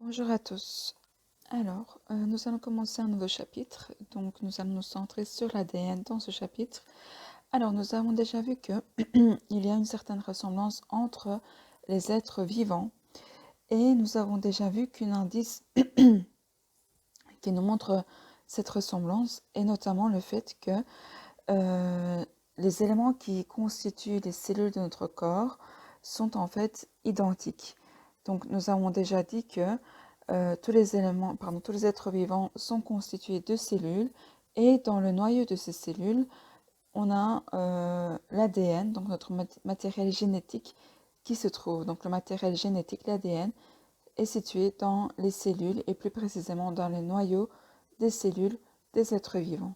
Bonjour à tous. Alors, nous allons commencer un nouveau chapitre. Donc, nous allons nous centrer sur l'ADN dans ce chapitre. Alors, nous avons déjà vu que il y a une certaine ressemblance entre les êtres vivants et nous avons déjà vu qu'un indice qui nous montre cette ressemblance est notamment le fait que euh, les éléments qui constituent les cellules de notre corps sont en fait identiques. Donc, nous avons déjà dit que tous les éléments, pardon, tous les êtres vivants sont constitués de cellules et dans le noyau de ces cellules, on a l'ADN, donc notre matériel génétique qui se trouve. Donc le matériel génétique, l'ADN, est situé dans les cellules et plus précisément dans le noyau des cellules des êtres vivants.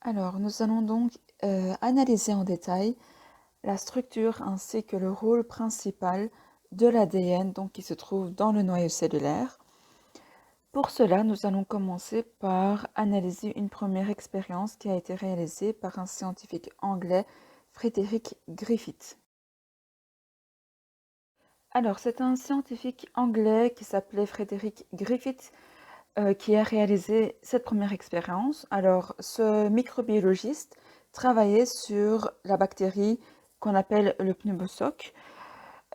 Alors nous allons donc analyser en détail la structure ainsi que le rôle principal de l'ADN donc qui se trouve dans le noyau cellulaire. Pour cela, nous allons commencer par analyser une première expérience qui a été réalisée par un scientifique anglais, Frederick Griffith. Alors, c'est un scientifique anglais qui s'appelait Frederick Griffith qui a réalisé cette première expérience. Alors, ce microbiologiste travaillait sur la bactérie qu'on appelle le pneumosoc.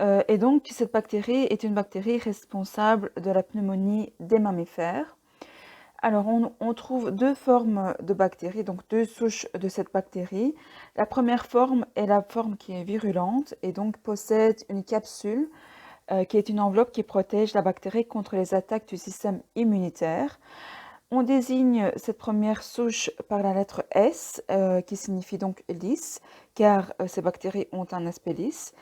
Et donc, cette bactérie est une bactérie responsable de la pneumonie des mammifères. Alors, on trouve deux formes de bactéries, donc deux souches de cette bactérie. La première forme est la forme qui est virulente et donc possède une capsule qui est une enveloppe qui protège la bactérie contre les attaques du système immunitaire. On désigne cette première souche par la lettre S, qui signifie donc lisse, car ces bactéries ont un aspect lisse.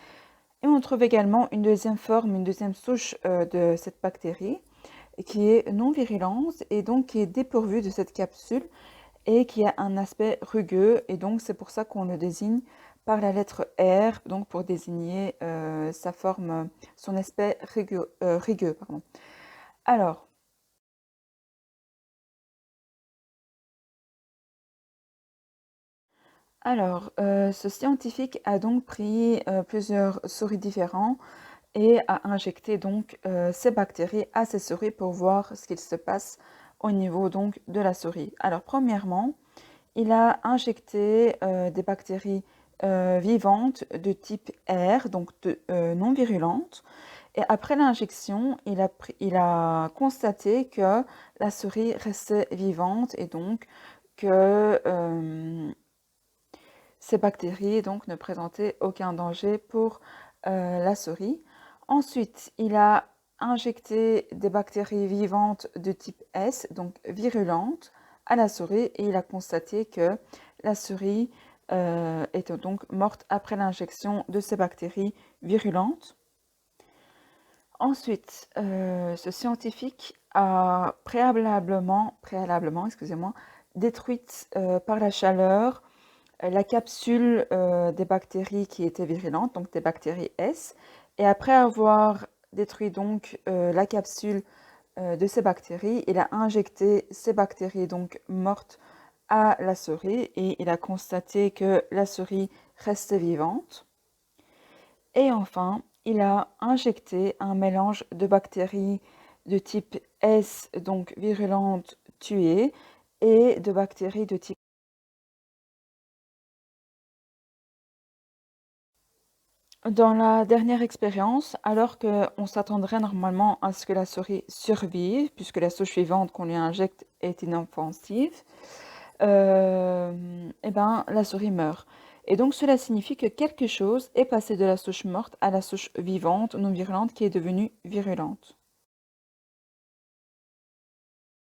Et on trouve également une deuxième forme, une deuxième souche de cette bactérie, qui est non virulente et donc qui est dépourvue de cette capsule et qui a un aspect rugueux. Et donc c'est pour ça qu'on le désigne par la lettre R, donc pour désigner sa forme, son aspect rugueux. Pardon. Alors, ce scientifique a donc pris plusieurs souris différents et a injecté donc ces bactéries à ces souris pour voir ce qu'il se passe au niveau donc de la souris. Alors, premièrement, il a injecté des bactéries vivantes de type R, donc non virulentes. Et après l'injection, il a constaté que la souris restait vivante et donc que ces bactéries donc, ne présentaient aucun danger pour la souris. Ensuite, il a injecté des bactéries vivantes de type S, donc virulentes, à la souris et il a constaté que la souris était donc morte après l'injection de ces bactéries virulentes. Ensuite, ce scientifique a préalablement excusez-moi, détruite par la chaleur la capsule des bactéries qui étaient virulentes, donc des bactéries S. Et après avoir détruit donc la capsule de ces bactéries, il a injecté ces bactéries donc mortes à la souris et il a constaté que la souris restait vivante. Et enfin, il a injecté un mélange de bactéries de type S, donc virulentes tuées, et de bactéries de type. Dans la dernière expérience, alors qu'on s'attendrait normalement à ce que la souris survive, puisque la souche vivante qu'on lui injecte est inoffensive, eh ben, la souris meurt. Et donc cela signifie que quelque chose est passé de la souche morte à la souche vivante, non virulente, qui est devenue virulente.